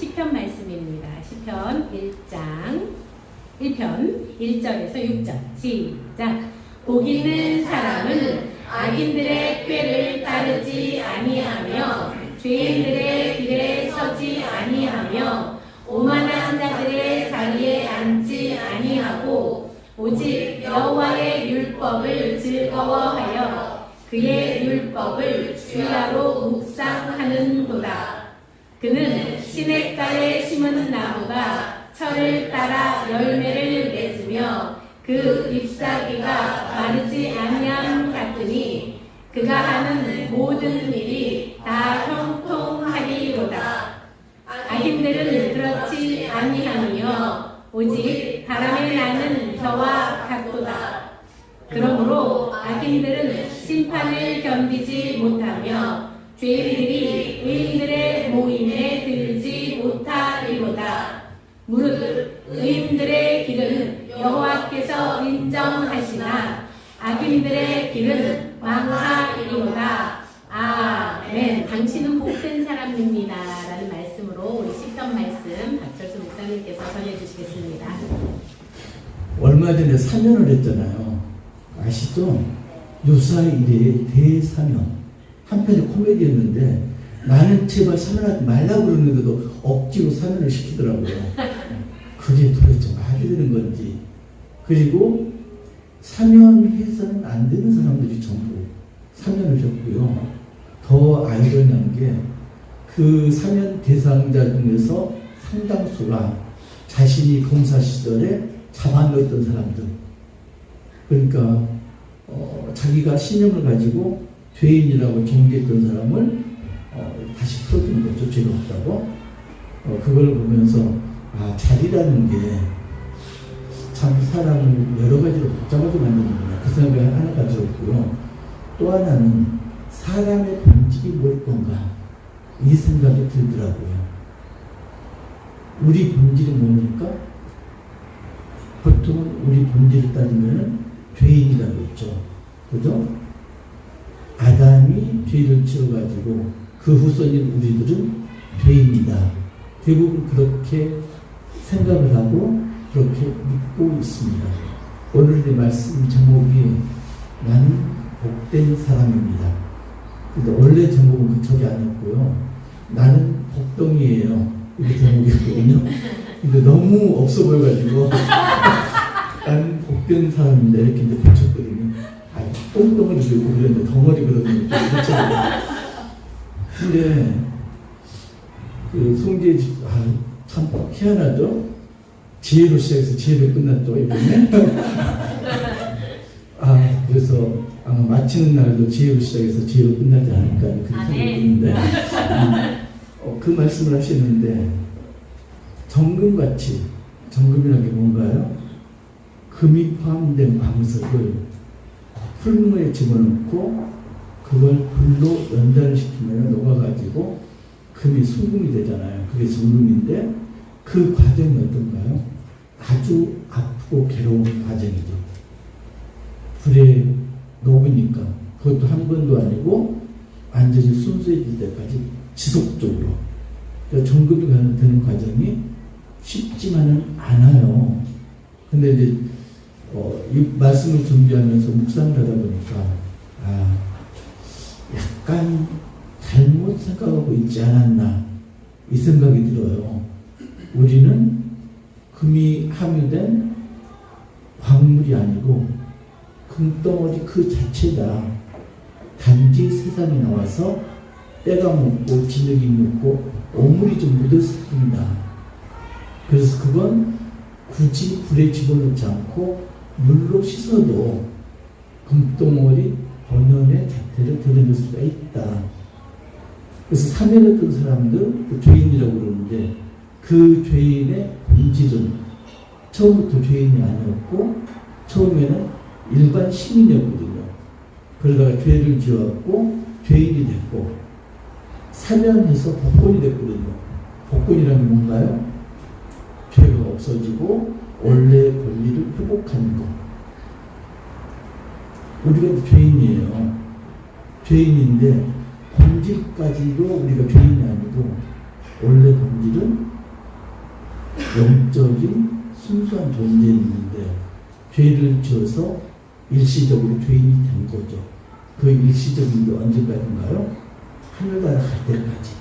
시편 말씀입니다. 시편 1편 1절에서 6절 시작. 복 있는 사람은 악인들의 꾀를 따르지 아니하며 죄인들의 길에 서지 아니하며 오만한 자들의 자리에 앉지 아니하고 오직 여호와의 율법을 즐거워하여 그의 율법을 주야로 묵상하는도다. 그는 시냇가에 심은 나무가 철을 따라 열매를 맺으며 그 잎사귀가 마르지 아니함 같으니 그가 하는 모든 일이 다 형통하리로다. 악인들은 그렇지 아니하며 오직 바람에 나는 겨와 같도다. 그러므로 악인들은 심판을 견디지 못하며 죄인들이 의인들의 모임에 들지 못하리로다. 무릇 의인들의 길은 여호와께서 인정하시나 악인들의 길은 망하리로다. 아멘. 당신은 복된 사람입니다. 라는 말씀으로 우리 시편 말씀 박철수 목사님께서 전해주시겠습니다. 얼마 전에 사면을 했잖아요. 아시죠? 요사의 일의 대사면. 한편의 코미디였는데 나는 제발 사면하지 말라고 그러는데도 억지로 사면을 시키더라고요. 그게 도대체 말이 되는 건지. 그리고 사면해서는 안 되는 사람들이 전부 사면을 했고요. 더 아이러니한 게 그 사면 대상자 중에서 상당수가 자신이 검사 시절에 잡아넣었던 사람들. 그러니까 자기가 신념을 가지고 죄인이라고 정죄했던 사람을 다시 풀어주는 거죠. 죄가 없다고. 그걸 보면서 자리라는 게 참 사람을 여러 가지로 복잡하게 만드는구나. 그 생각이 하나가 들었고요. 또 하나는 사람의 본질이 뭘 건가 이 생각이 들더라고요. 우리 본질이 뭡니까? 보통은 우리 본질을 따지면 죄인이라고 했죠. 그죠? 아담이 죄를 지어가지고 그 후손인 우리들은 죄인이다. 대부분 그렇게 생각을 하고 그렇게 믿고 있습니다. 오늘의 말씀 제목이 나는 복된 사람입니다. 근데 원래 제목은 그쪽이 아니었고요. 나는 복덩이에요. 이게 제목이었거든요. 근데 너무 없어 보여가지고 나는 복된 사람입니다. 이렇게 이제 붙였거든요. 똥덩어리 그리고 그랬는데 덩어리 그러는 게 근데 그 송재집 참 희한하죠. 지혜로 시작해서 지혜로 끝났죠 이번에. 그래서 아마 마치는 날도 지혜로 시작해서 지혜로 끝나지 않을까 그렇게 생각이 드는데 그 말씀을 하시는데 정금같이 정금이라는 게 뭔가요? 금이 포함된 광석을 풀무에 집어넣고 그걸 불로 연단을 시키면 녹아가지고 금이 순금이 되잖아요. 그게 순금인데 그 과정이 어떤가요? 아주 아프고 괴로운 과정이죠. 불에 녹으니까 그것도 한 번도 아니고 완전히 순수해질 때까지 지속적으로 정금이 되는 과정이 쉽지만은 않아요. 근데 이제 이 말씀을 준비하면서 묵상을 하다 보니까 약간 잘못 생각하고 있지 않았나 이 생각이 들어요. 우리는 금이 함유된 광물이 아니고 금덩어리 그 자체다. 단지 세상에 나와서 때가 묻고 진흙이 묻고 오물이 좀 묻었을 뿐이다. 그래서 그건 굳이 불에 집어넣지 않고 물로 씻어도 금덩어리 본연의 자태를 드러낼 수가 있다. 그래서 사면했던 사람들 죄인이라고 그러는데 그 죄인의 본질은 처음부터 죄인이 아니었고 처음에는 일반 시민이었거든요. 그러다가 죄를 지어갖고 죄인이 됐고 사면해서 복권이 됐거든요. 복권이라는 게 뭔가요? 죄가 없어지고 원래 권리를 회복하는 것. 우리가 죄인이에요. 죄인인데 본질까지도 우리가 죄인이 아니고 원래 본질은 영적인 순수한 존재였는데 죄를 지어서 일시적으로 죄인이 된 거죠. 그 일시적인 게 언제까지인가요? 하늘나라 갈 때까지.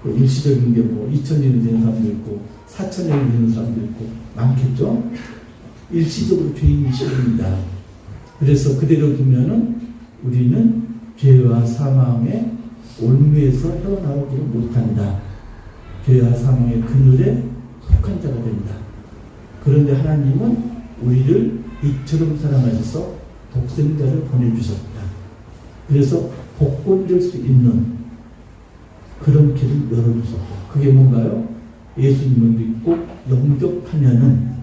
그 일시적인 게 뭐 2000년이 되는 사람도 있고 4000년이 되는 사람도 있고 많겠죠? 일시적으로 죄인이 시킵니다. 그래서 그대로 두면은 우리는 죄와 사망의 올무에서 헤어나오지를 못한다. 죄와 사망의 그늘에 속한 자가 된다. 그런데 하나님은 우리를 이처럼 사랑하셔서 독생자를 보내주셨다. 그래서 복권될 수 있는 그런 길을 열어주셨다. 그게 뭔가요? 예수님을 믿고 영접하면은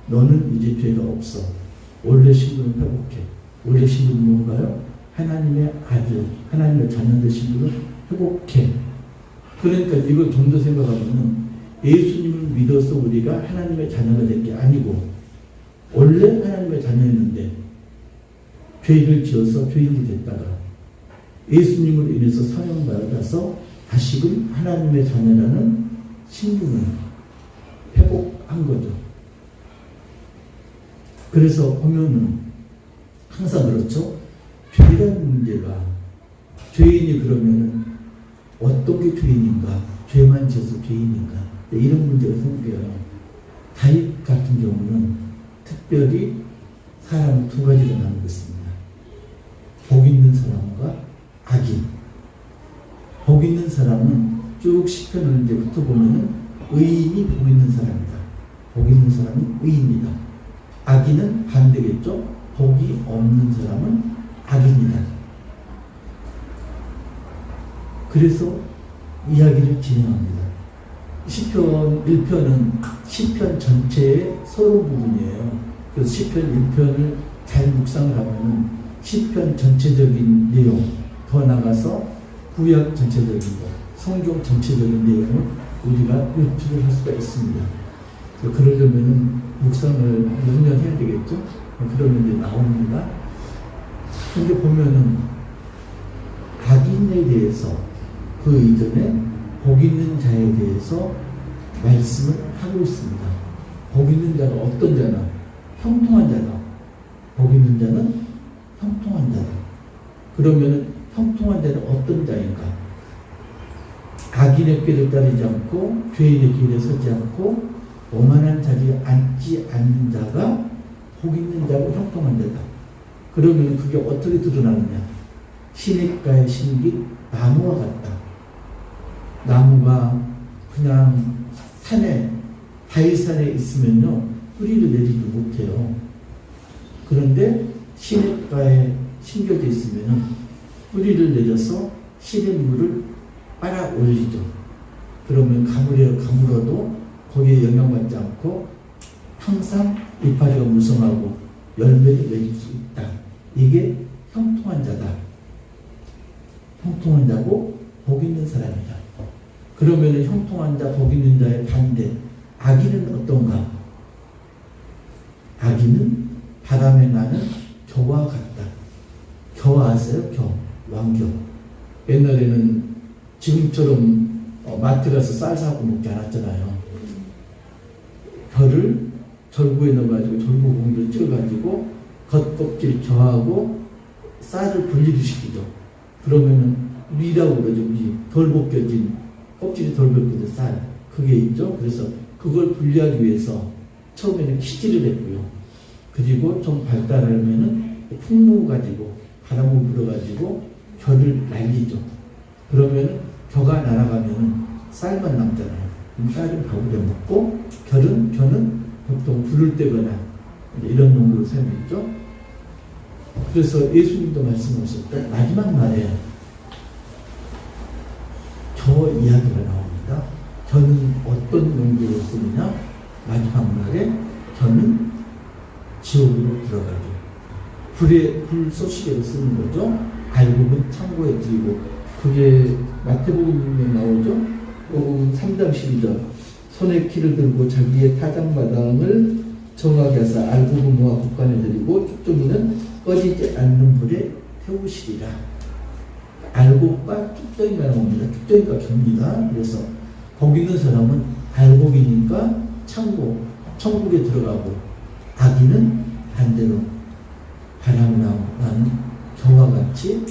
너는 이제 죄가 없어. 원래 신분을 회복해. 원래 신분은 뭔가요? 하나님의 아들, 하나님의 자녀 신분을 회복해. 그러니까 이걸 좀 더 생각하면은 예수님을 믿어서 우리가 하나님의 자녀가 될 게 아니고 원래 하나님의 자녀였는데 죄를 지어서 죄인이 됐다가 예수님을 인해서 사명받아서 다시금 하나님의 자녀라는 신분을 회복한 거죠. 그래서 보면은 항상 그렇죠. 죄라는 문제가 죄인이 그러면은 어떤 게 죄인인가? 죄만 지어서 죄인인가? 이런 문제가 생겨요. 다윗 같은 경우는 특별히 사람을 두 가지로 나누고 있습니다. 복 있는 사람과 악인. 복 있는 사람은 쭉 시편을 이제 훑어보면은 의인이 복 있는 사람이다. 복 있는 사람은 의인이다. 악인은 반대겠죠. 복이 없는 사람은 악인이다. 그래서 이야기를 진행합니다. 시편 1편은 시편 전체의 서론 부분이에요. 그래서 시편 1편을 잘 묵상을 하면은 시편 전체적인 내용, 더 나가서 구약 전체적인 것, 성경 전체적인 내용을 우리가 유출을 할 수가 있습니다. 그러려면은 묵상을 몇 년 해야 되겠죠? 그러면 이제 나옵니다. 근데 보면은 악인에 대해서 그 이전에 복 있는 자에 대해서 말씀을 하고 있습니다. 복 있는 자가 어떤 자나? 형통한 자다. 복 있는 자는 형통한 자다. 그러면은 형통한 자는 어떤 자인가? 악인의 꾀를 따르지 않고 죄인의 길에 서지 않고 오만한 자리에 앉지 않는 자가 복 있는 자고 형통한 자다. 그러면 그게 어떻게 드러나느냐? 시냇가에 심긴 나무와 같다. 나무가 그냥 산에 바위산에 있으면요 뿌리를 내리지 못해요. 그런데 시냇가에 심겨져 있으면 뿌리를 내려서 시냇물을 빨아 올리죠. 그러면 가물어도 거기에 영향받지 않고 항상 이파리가 무성하고 열매를 맺을 수 있다. 이게 형통한 자다. 형통한 자고 복 있는 사람이다. 그러면 형통한 자, 복 있는 자의 반대, 악인은 어떤가? 악인은 바람에 나는 겨와 같다. 겨 아세요? 겨, 왕겨. 옛날에는 지금처럼 마트 가서 쌀 사고 먹지 않았잖아요. 겨를 절구에 넣어가지고 절구 공기를 찍어가지고 겉껍질 겨하고 쌀을 분리를 시키죠. 그러면은 위라고 그러죠. 위, 덜 벗겨진 껍질이 덜 벗겨진 쌀, 그게 있죠. 그래서 그걸 분리하기 위해서 처음에는 키질을 했고요. 그리고 좀 발달하면은 풍무 가지고 바람을 불어가지고 겨를 날리죠. 그러면 겨가 날아가면은 쌀만 남잖아요. 그럼 쌀은 바구니에 먹고 겨는 보통 불을 때거나 이런 용도로 사용했죠. 그래서 예수님도 말씀하셨다. 마지막 날에 겨 이야기가 나옵니다. 겨는 어떤 용도로 쓰느냐? 마지막 날에 겨는 지옥으로 들어가죠. 불 쏘시개로 쓰는 거죠. 알곡은 창고에 들이고, 그게 마태복음에 나오죠. 복음 3장 12절. 손에 키를 들고 자기의 타작마당을 정하게 하사 알곡은 모아 국간에 들이고 쭉정이는 꺼지지 않는 불에 태우시리라. 알곡과 쭉정이가 나옵니다. 쭉정이가 깁니다. 그래서 복 있는 사람은 알복이니까 천국에 들어가고, 악인은 반대로 바람 나는 겨와 같이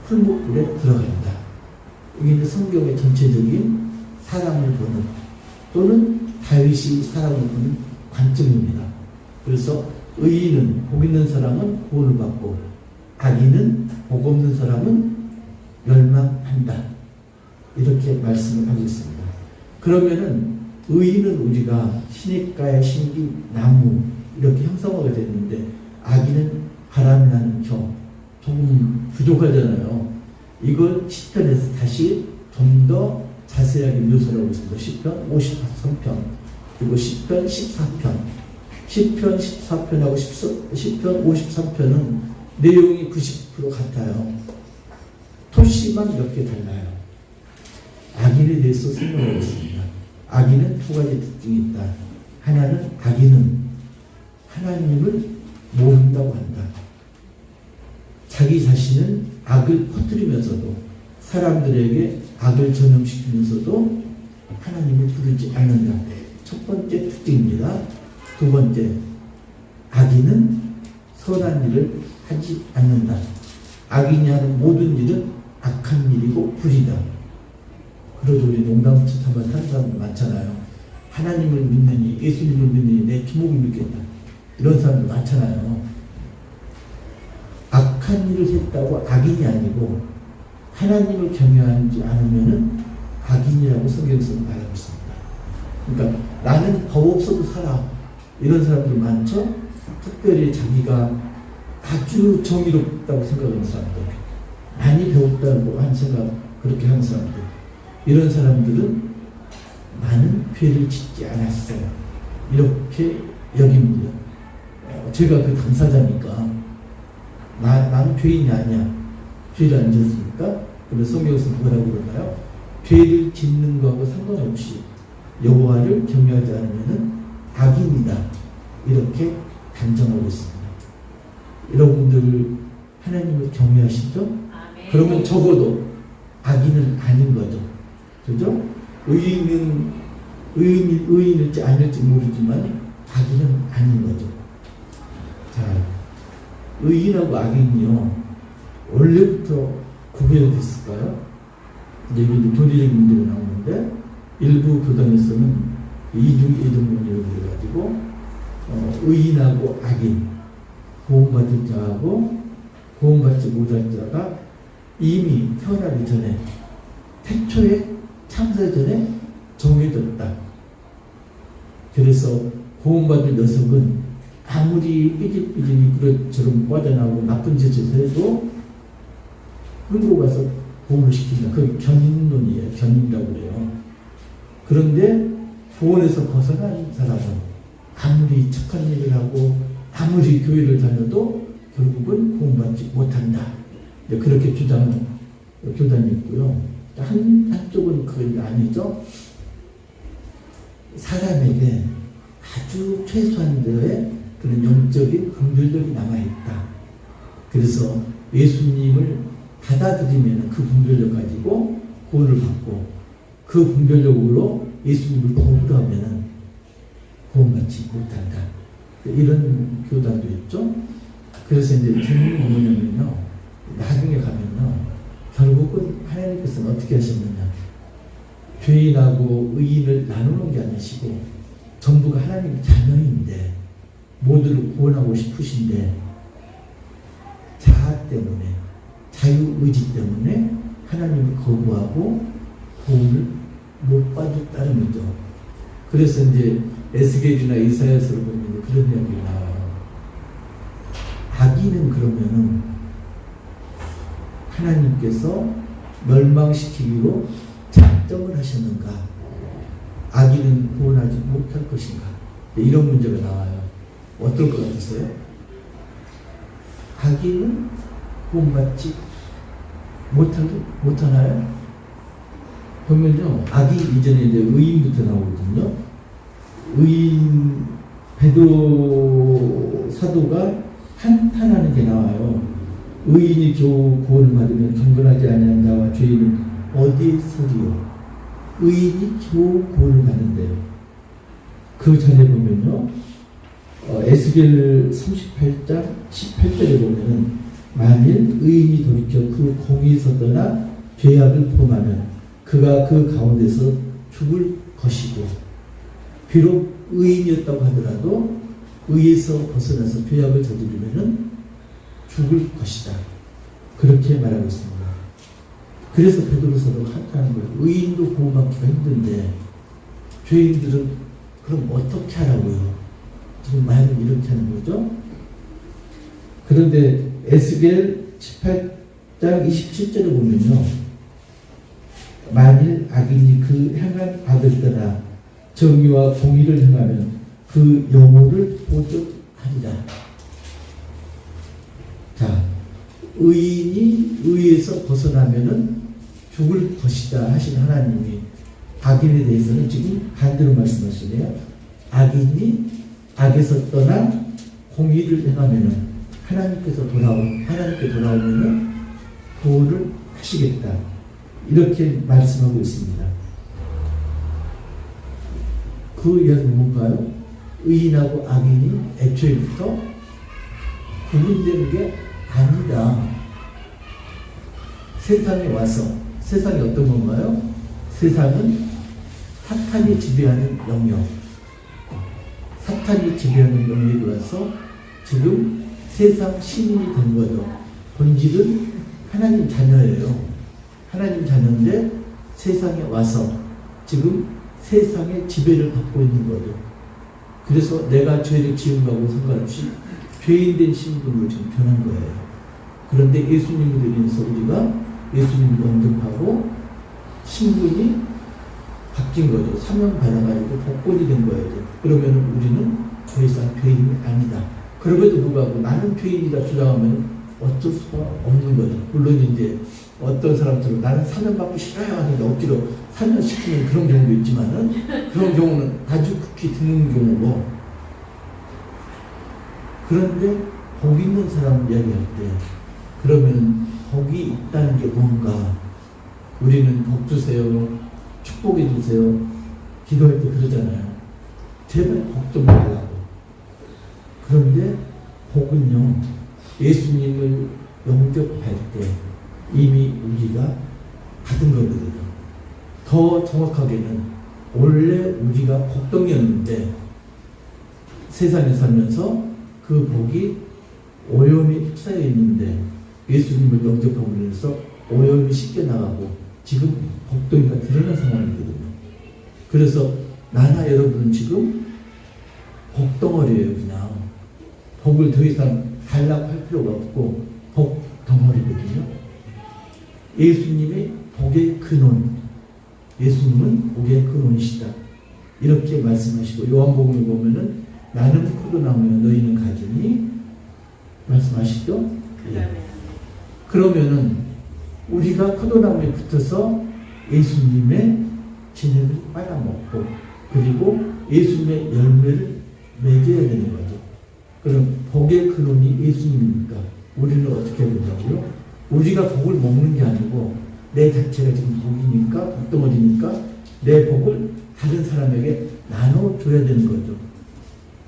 풀목불에 들어간다. 이게 이제 성경의 전체적인 사람을 보는, 또는 다윗이 사람을 보는 관점입니다. 그래서 의인은, 복 있는 사람은 구원을 받고, 악인은, 복 없는 사람은 멸망한다. 이렇게 말씀을 하고 있습니다. 그러면은 의인은 우리가 시냇가에 심긴 나무 이렇게 형상화가 됐는데, 악인은 바람이 나는 겨, 조금 부족하잖아요. 이걸 시편에서 다시 좀 더 자세하게 묘사를 하고 있습니다. 시편 53편, 그리고 시편 14편. 시편 14편하고 시편 53편은 내용이 90% 같아요. 토시만 몇 개 달라요. 악인에 대해서 설명하고 있습니다. 악인은 두 가지 특징이 있다. 하나는 악인은 하나님을 모른다고 한다. 자기 자신은 악을 퍼뜨리면서도, 사람들에게 악을 전염시키면서도 하나님을 부르지 않는다. 첫 번째 특징입니다. 두 번째, 악인은 선한 일을 하지 않는다. 악인이 하는 모든 일은 악한 일이고 불이다. 그래도 우리 농담처럼 한번 하는 사람들 많잖아요. 하나님을 믿느니, 예수님을 믿느니 내 주목을 믿겠다. 이런 사람들 많잖아요. 악한 일을 했다고 악인이 아니고, 하나님을 경외하지 않으면은 악인이라고 성경에서 말하고 있습니다. 그러니까 나는 법 없어도 살아. 이런 사람들 많죠? 특별히 자기가 아주 정의롭다고 생각하는 사람들, 많이 배웠다고 한 생각, 그렇게 하는 사람들, 이런 사람들은 나는 죄를 짓지 않았어. 이렇게 여깁니다. 제가 그 당사자니까 나는 죄인이 아니야. 죄를 안 짓습니까? 그래서 성경에서 뭐라고 그러나요? 죄를 짓는 거하고 상관없이 여호와를 경외하지 않으면 악인이다. 이렇게 단정하고 있습니다. 여러분들 하나님을 경외하시죠? 아멘. 그러면 적어도 악인은 아닌 거죠. 그죠? 의인일지 아닐지 모르지만 악인은 아닌 거죠. 자, 의인하고 악인이요, 원래부터 구별이 됐을까요? 이제 교리적인 문제가 나오는데, 일부 교단에서는 이중이동론이라고 해가지고 의인하고 악인, 구원받을 자하고 구원받지 못할 자가 이미 태어나기 전에, 태초에 창세 전에 정해졌다. 그래서 구원받을 녀석은 아무리 삐질삐질 미끄러처럼 빠져나오고 나쁜 짓을 해도 끌고 가서 구원을 시킨다. 그게 견인론이에요. 견인이라고 그래요. 그런데 구원에서 벗어난 사람은 아무리 착한 일을 하고 아무리 교회를 다녀도 결국은 구원받지 못한다. 그렇게 주장하는 교단이 있고요. 한쪽은 그게 아니죠. 사람에게 아주 최소한도의 그런 영적인 분별력이 남아있다. 그래서 예수님을 받아들이면 그 분별력 가지고 구원을 받고, 그 분별력으로 예수님을 거부하면 구원받지 못한다. 이런 교단도 있죠. 그래서 이제 재밌는 게 뭐냐면요, 나중에 가면요, 결국은 하나님께서는 어떻게 하셨느냐, 죄인하고 의인을 나누는 게 아니시고 전부가 하나님의 자녀인데, 모두를 구원하고 싶으신데 자아 때문에, 자유의지 때문에 하나님을 거부하고 구원을 못 받았다는 거죠. 그래서 이제 에스겔이나 이사야서를 보면 그런 이야기가 나와요. 악인은 그러면은 하나님께서 멸망시키기로 작정을 하셨는가? 악인은 구원하지 못할 것인가? 이런 문제가 나와요. 어떨 것 같으세요? 악인은 구원받지 못하나요? 보면요, 악인 이전에 이제 의인부터 나오거든요. 의인 베드로 사도가 한탄하는 게 나와요. 의인이 겨우 구원을 받으면 경건하지 아니한 자와 죄인은 어디에 서리요? 의인이 겨우 구원을 받는데요. 그 전에 보면요. 에스겔 38장 18절에 보면은 만일 의인이 돌이켜 그 공의에서 떠나 죄악을 범하면 그가 그 가운데서 죽을 것이고 비록 의인이었다고 하더라도 의에서 벗어나서 죄악을 저지르면은 죽을 것이다. 그렇게 말하고 있습니다. 그래서 베드로서도 한탄하는 거예요. 의인도 구원받기가 힘든데 죄인들은 그럼 어떻게 하라고요? 지금 말을 이렇게 하는 거죠. 그런데 에스겔 18장 27절에 보면요. 만일 악인이 그 행한 악을 떠나 정의와 공의를 행하면 그 영혼을 보존하리라. 자, 의인이 의에서 벗어나면은 죽을 것이다 하신 하나님이 악인에 대해서는 지금 반대로 말씀하시네요. 악인이 악에서 떠나 공의를 행하면은 하나님께 돌아오면은 구원을 하시겠다. 이렇게 말씀하고 있습니다. 그 이야기는 뭔가요? 의인하고 악인이 애초에부터 구분되는 게 아니다. 세상에 와서, 세상이 어떤 건가요? 세상은 사탄이 지배하는 영역, 사탄이 지배하는 영역에 와서 지금 세상 시민이 된 거죠. 본질은 하나님 자녀예요. 하나님 자녀인데 세상에 와서 지금 세상의 지배를 받고 있는 거죠. 그래서 내가 죄를 지은 거하고 상관없이 죄인된 신분으로 지금 변한 거예요. 그런데 예수님을 인해서 우리가 예수님을 영접하고 신분이 바뀐 거죠. 사명 받아가지고 복권이 된 거예요. 그러면 우리는 더 이상 죄인이 아니다. 그럼에도 불구하고 나는 죄인이다 주장하면 어쩔 수가 없는 거죠. 물론 이제 어떤 사람들은 나는 사면 받기 싫어요 하는데 억지로 사면시키는 그런 경우도 있지만은 그런 경우는 아주 극히 드문 경우고, 그런데 복 있는 사람 이야기할 때 그러면 복이 있다는 게 뭔가, 우리는 복 주세요, 축복해 주세요 기도할 때 그러잖아요. 제발 복 좀 달라고. 그런데 복은요, 예수님을 영접할 때 이미 우리가 받은 거거든요. 더 정확하게는 원래 우리가 복덩이였는데 세상에 살면서 그 복이 오염이 휩싸여 있는데 예수님을 영접함으로써 오염이 씻겨나가고 지금 복덩이가 드러난 상황이거든요. 그래서 나나 여러분은 지금 복덩어리예요. 그냥 복을 더 이상 달라고 할 필요가 없고 복덩어리거든요. 예수님의 복의 근원, 예수님은 복의 근원이시다. 이렇게 말씀하시고, 요한복음에 보면은 나는 포도나무요 너희는 가지니 말씀하시죠. 그러면은 우리가 포도나무에 붙어서 예수님의 진액을 빨아먹고 그리고 예수님의 열매를 맺어야 되는 거죠. 그럼 복의 근원이 예수님입니까? 우리는 어떻게 해야 된다고요? 우리가 복을 먹는 게 아니고 내 자체가 지금 복이니까, 복덩어리니까 내 복을 다른 사람에게 나눠줘야 되는 거죠.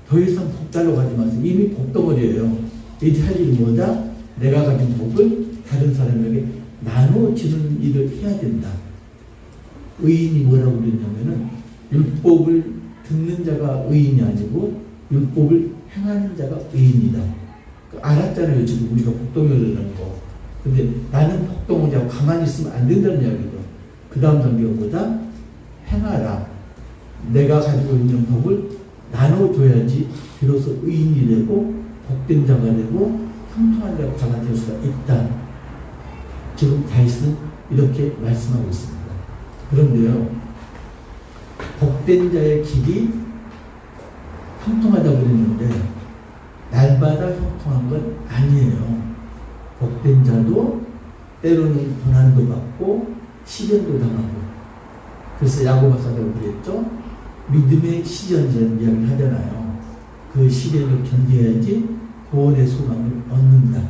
더 이상 복 달라고 하지 마세요. 이미 복덩어리예요. 이제 할 일이 뭐다? 내가 가진 복을 다른 사람에게 나눠주는 일을 해야 된다. 의인이 뭐라고 그랬냐면은 율법을 듣는 자가 의인이 아니고 율법을 행하는 자가 의인이다. 알았잖아요. 지금 우리가 복덩어리라는 거. 근데 나는 복덩어리하고 가만히 있으면 안 된다는 이야기죠. 그 다음 단계가 뭐다? 행하라. 내가 가지고 있는 복을 나눠줘야지 비로소 의인이 되고 복된 자가 되고 형통한 자가 될 수가 있다. 지금 다윗은 이렇게 말씀하고 있습니다. 그런데요, 복된 자의 길이 형통하다고 그랬는데 날마다 형통한 건 아니에요. 복된 자도 때로는 고난도 받고 시련도 당하고, 그래서 야고보서도 그랬죠. 믿음의 시련이라는 이야기를 하잖아요. 그 시련을 견뎌야지 구원의 소망을 얻는다.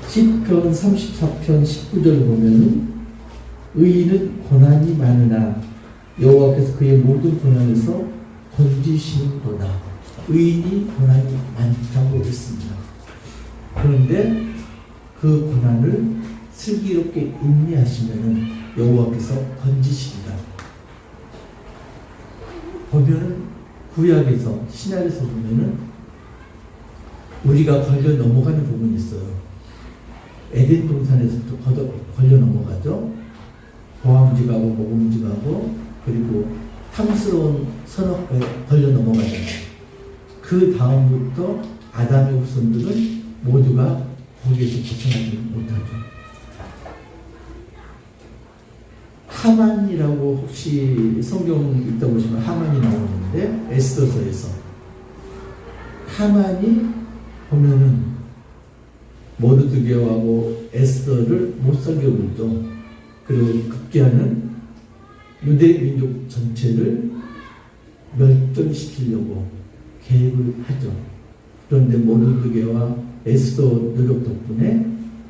시편 34편 19절 보면은 의인은 고난이 많으나 여호와께서 그의 모든 고난에서 건지시는도다. 의인이 고난이 많다고 했습니다. 그런데 그 고난을 슬기롭게 인내하시면은 여호와께서 건지십니다. 보면은 구약에서 신약에서 보면은 우리가 걸려 넘어가는 부분이 있어요. 에덴 동산에서부터 걸려 넘어가죠. 보암지가고 모금지가고 그리고 탐스러운 선악과에 걸려 넘어가잖아요. 그 다음부터 아담의 후손들은 모두가 거기에서 벗어나지 못하죠. 하만이라고 혹시 성경 읽다 보시면 하만이 나오는데 에스더서에서 하만이 보면은 모르드게하고 에스더를 못 살게 굴죠. 그리고 급기야는 유대 민족 전체를 멸절시키려고 계획을 하죠. 그런데 모르드게와 에스더 노력 덕분에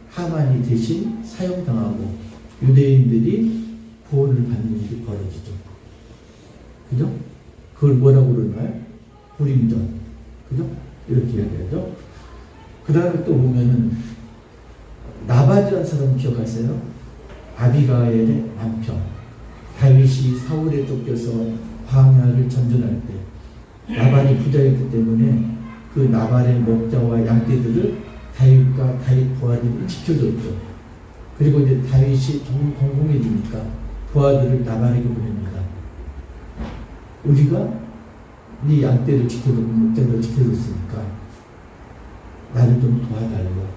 하만이 대신 사형당하고 유대인들이 구원을 받는 일이 벌어지죠. 그죠? 그걸 뭐라고 그러나요? 불임전. 그죠? 이렇게 이야기하죠. 그 다음에 또 보면은 나발이라는 사람 기억하세요? 아비가엘의 남편. 다윗이 사울에 쫓겨서 광야를 전전할 때 나발이 부자였기 때문에 그 나발의 목자와 양떼들을 다윗과 다윗 부하들이 지켜줬죠. 그리고 이제 다윗이 좀 공공해지니까 부하들을 나발에게 보냅니다. 우리가 네 양떼를 지켜줬고 목자를 지켜줬으니까 나를 좀 도와달라고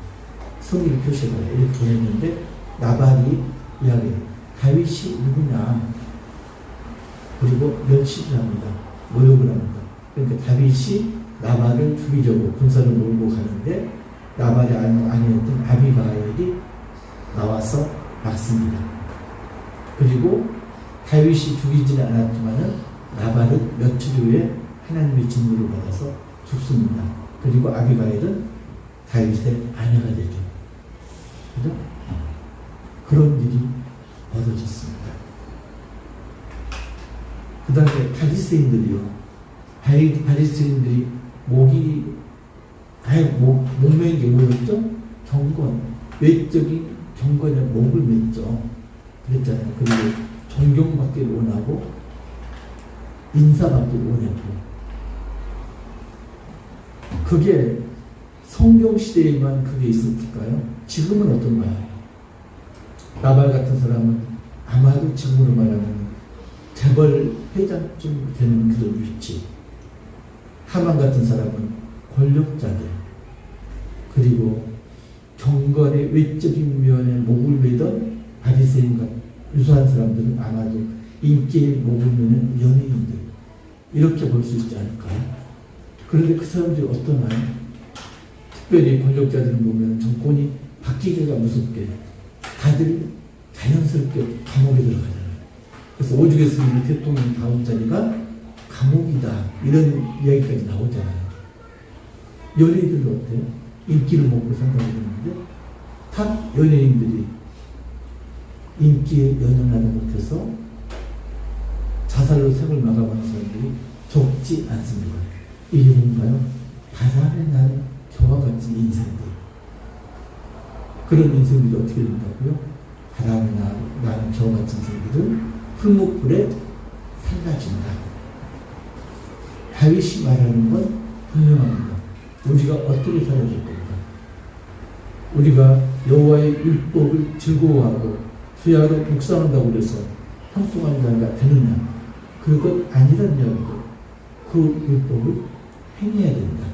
성의를 표시해달라 이렇게 보냈는데 나발이 이야기해요. 다윗이 누구냐? 그리고 멸시를 합니다. 모욕을 합니다. 그러니까 다윗이 나발을 죽이려고 군사를 몰고 가는데 나발의 아내였던 아비가엘이 나와서 막습니다. 그리고 다윗이 죽이지는 않았지만은 나발은 며칠 후에 하나님의 진노를 받아서 죽습니다. 그리고 아비가엘은 다윗의 아내가 되죠. 그죠? 그런 일이 벌어졌습니다. 그 다음에 바리새인들이요. 바리새인들이 목매인 게 뭐였죠? 경건. 외적인 경건에 목을 맸죠. 그랬잖아요. 그리고 존경받기를 원하고 인사받기를 원했고. 그게 성경 시대에만 그게 있었을까요? 지금은 어떤가요? 나발 같은 사람은 아마도 지금으로 말하면 재벌 회장쯤 되는 그런 위치. 하만 같은 사람은 권력자들. 그리고 경건의 외적인 면에 목을 매던 바리새인과 유사한 사람들은 아마도 인기에 목을 매는 연예인들. 이렇게 볼 수 있지 않을까요? 그런데 그 사람들이 어떠나요? 특별히 권력자들을 보면 정권이 바뀌기가 무섭게 다들 자연스럽게 감옥에 들어가잖아요. 그래서 오죽했으면 대통령 다음 자리가 감옥이다 이런 이야기까지 나오잖아요. 연예인들도 어때요? 인기를 먹고 산다고 그러는데 탑 연예인들이 인기에 연연하지 못해서 자살로 생을 마감하는 사람들이 적지 않습니다. 이게 뭔가요? 바람에 나는 겨와 같은 인생들. 그런 인생들이 어떻게 된다고요? 바람에 나는 겨와 같은 인생들은 풀목불에 살라진다. 다윗이 말하는 건 분명합니다. 우리가 어떻게 살아줄 건가? 우리가 여호와의 율법을 즐거워하고 수야로 묵상한다고 해서 형통한 자가 되느냐? 그것 아니란 이야기도 그 율법을 행해야 된다.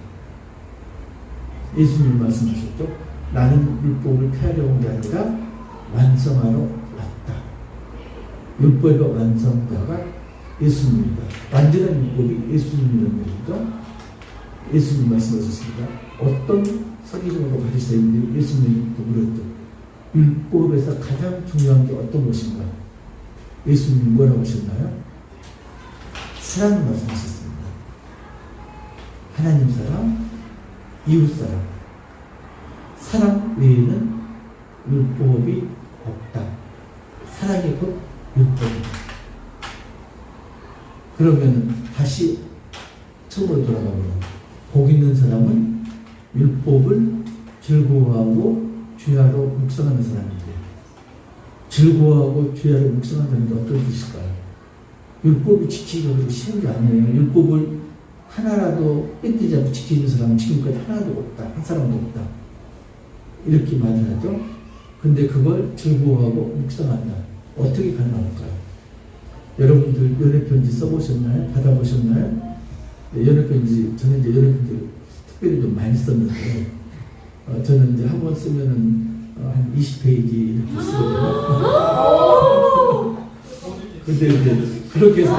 예수님 말씀하셨죠? 나는 율법을 폐하려고 온 게 아니라 완성하러 왔다. 율법의 완성자가 예수님입니다. 완전한 율법이 예수님이라는 얘기죠. 예수님 말씀하셨습니다. 어떤 서기관과 바리새인들이 예수님께 물었죠. 율법에서 가장 중요한 게 어떤 것인가? 예수님이 뭐라고 하셨나요? 사랑 말씀하셨습니다. 하나님 사랑, 이웃 사랑. 사랑 외에는 율법이 없다. 사랑이 곧 율법입니다. 그러면 다시 처음으로 돌아가면 복 있는 사람은 율법을 즐거워하고 주야로 묵상하는 사람인데, 즐거워하고 주야로 묵상하는 게 어떤 뜻일까요? 율법을 지키기가 그렇게 쉬운 게 아니에요. 율법을 하나라도 뺏기지 않고 지키는 사람은 지금까지 하나도 없다. 한 사람도 없다. 이렇게 말을 하죠. 근데 그걸 즐거워하고 묵상한다. 어떻게 가능할까요? 여러분들 연애편지 써보셨나요? 받아보셨나요? 네, 연애편지, 저는 이제 연애편지 특별히 좀 많이 썼는데, 저는 이제 한 번 쓰면은 한 20페이지 이렇게 쓰거든요. 근데 이제 그렇게 해서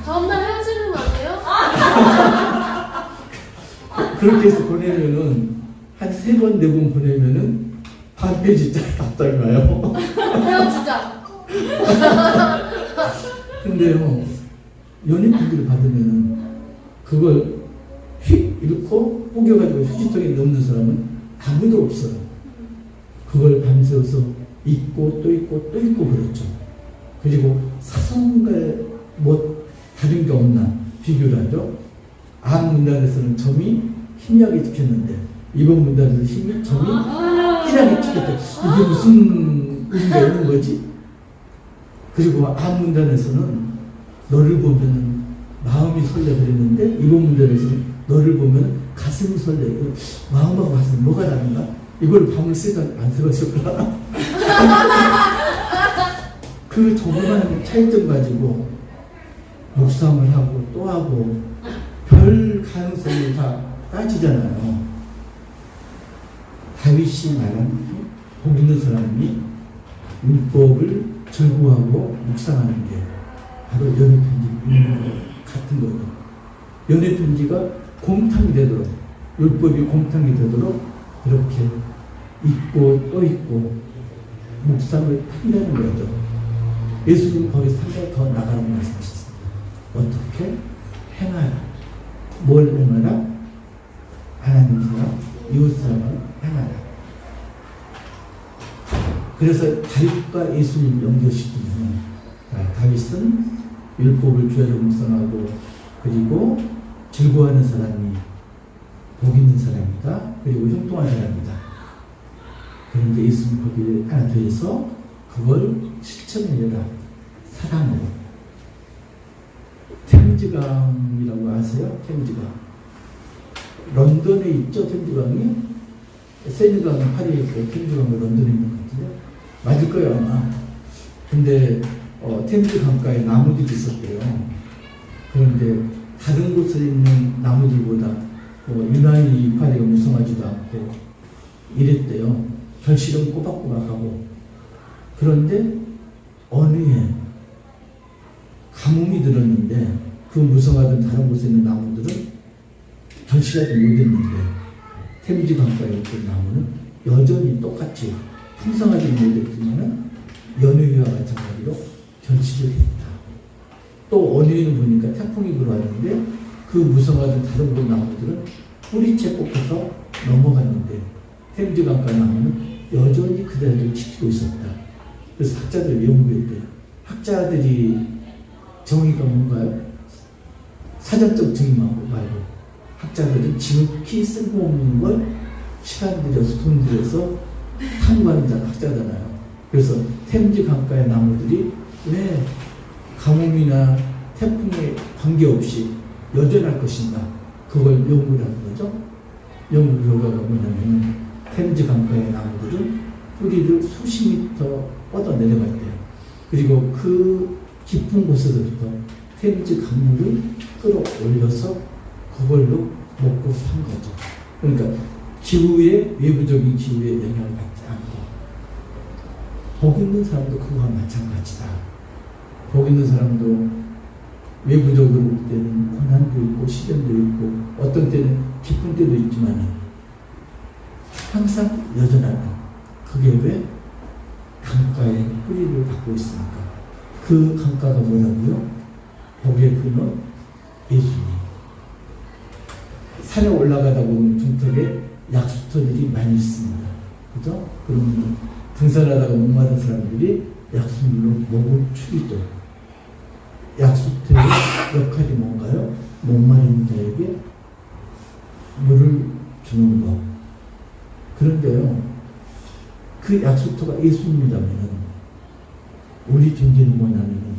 다음날 헤어지는 거 아니에요? 그렇게 해서 보내면은 한 3번, 4번 보내면은 반 페이지짜리 답장이 와요. 헤어지자. 근데요, 연예인들을 받으면은 그걸 휙 읽고 포겨가지고 휴지통에 넣는 사람은 아무도 없어요. 그걸 밤새워서 읽고 또 읽고 또 읽고 그랬죠. 그리고 사성과 뭐 다른 게 없나 비교를 하죠. 앞 문단에서는 점이 희미하게 찍혔는데 이번 문단에서는 점이 진하게 찍혔다. 이게 무슨 의미가 있는 거지? 그리고 앞 문단에서는 너를 보면 마음이 설레 그랬는데 이번 문단에서는 너를 보면 가슴이 설레. 마음하고 가슴이 뭐가 다른가? 이걸 밤을 새가 안 새가지구나. 그 조그만 차이점 가지고 묵상을 하고 또 하고 별 가능성을 다 따지잖아요. 다윗이 말한 복 있는 사람이 율법을 즐거워하고 묵상하는 게 바로 연애편지 읽는 것 같은 거예요. 연애편지가 곰탕이 되도록, 율법이 곰탕이 되도록 이렇게 읽고 또 읽고 묵상을 한다는 거죠. 예수님 거기서 상당히 더 나가라고 말씀하셨습니다. 어떻게? 행하라. 뭘 행하라? 하나님 사랑, 이웃 사랑을 행하라. 그래서 다윗과 예수님 연결시키면 다윗은 율법을 주야로 묵상하고 그리고 즐거워하는 사람이 복 있는 사람이다. 그리고 형통한 사람이다. 그런데 예수님 거기에 하나 더해서 그걸 실천해내라. 사랑으로. 템즈강이라고 아세요? 템즈강. 런던에 있죠, 템즈강이? 세느강은 파리에 있고 템즈강은 런던에 있는 것 같은데 맞을 거예요 아마. 근데 템즈 강가에 나무들이 있었대요. 그런데 다른 곳에 있는 나무들보다 유난히 이파리가 무성하지도 않고 이랬대요. 결실은 꼬박꼬박하고. 그런데 어느 해 가뭄이 들었는데 그 무성하던 다른 곳에 있는 나무들은 결실하지 못했는데 템즈 강가에 있던 나무는 여전히 똑같이 풍성하지 못했지만 여느 해와 마찬가지로 결실을 했다. 또 어느 해는 보니까 태풍이 불어왔는데 그 무성하던 다른 곳 나무들은 뿌리채 꽂혀서 넘어갔는데 템즈 강가 나무는 여전히 그 자리를 지키고 있었다. 그래서 학자들이 연구했대요. 학자들이 정의가 뭔가요? 사전적 정의 말고 학자들은 지극히 쓸모없는 걸 시간 들여서 돈 들여서 탐구하는 자가 학자잖아요. 그래서 템즈 강가의 나무들이 왜 가뭄이나 태풍에 관계없이 여전할 것인가, 그걸 연구를 하는 거죠. 연구 결과가 뭐냐면 템즈 강가의 나무들은 뿌리를 수십 미터 뻗어 내려갔대요. 그리고 그 깊은 곳에서부터 템즈 강물을 끌어올려서 그걸로 먹고 산 거죠. 그러니까 기후의, 외부적인 기후에 영향을 받지 않고. 복 있는 사람도 그거와 마찬가지다. 복 있는 사람도 외부적으로 볼 때는 고난도 있고 시련도 있고 어떤 때는 기쁜 때도 있지만 항상 여전하다. 그게 왜? 강가에 뿌리를 갖고 있으니까. 그 강가가 뭐라고요? 복의 근원 예수님. 산에 올라가다 보면 중턱에 약수터들이 많이 있습니다. 그죠? 그러면 등산하다가 목마른 사람들이 약수물로 목을 축이죠. 약수터의 역할이 뭔가요? 목마른 자에게 물을 주는 것. 그런데요, 그 약수터가 예수님이라면 우리 존재는 뭐냐면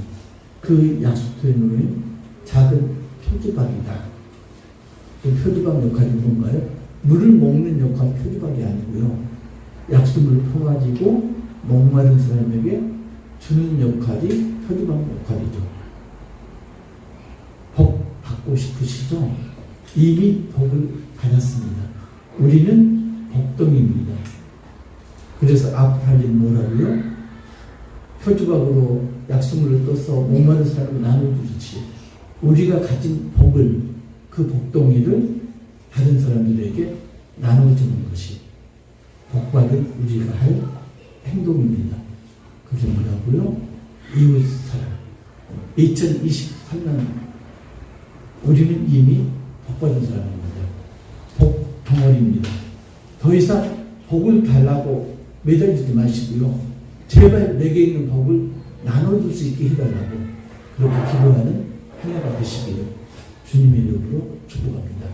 그 약수터에 놓인 작은 표지박이다. 그 표지박 역할이 뭔가요? 물을 먹는 역할은 표지박이 아니고요. 약수물을 퍼가지고 목마른 사람에게 주는 역할이 표지박 역할이죠. 복 받고 싶으시죠? 이미 복을 받았습니다. 우리는 복덩이입니다. 그래서 앞으로 할 일은 뭐라고요? 표지박으로 약수물을 떠서 목마른 사람을 나눠주듯이 우리가 가진 복을, 그 복덩이를 다른 사람들에게 나눠주는 것이 복받은 우리가 할 행동입니다. 그게 뭐라고요? 이웃사랑. 2023년 우리는 이미 복받은 사람입니다. 복 덩어리입니다. 더 이상 복을 달라고 매달리지 마시고요. 제발 내게 있는 복을 나눠줄 수 있게 해달라고 그렇게 기도하는 한 해가 되시기를 주님의 이름으로 축복합니다.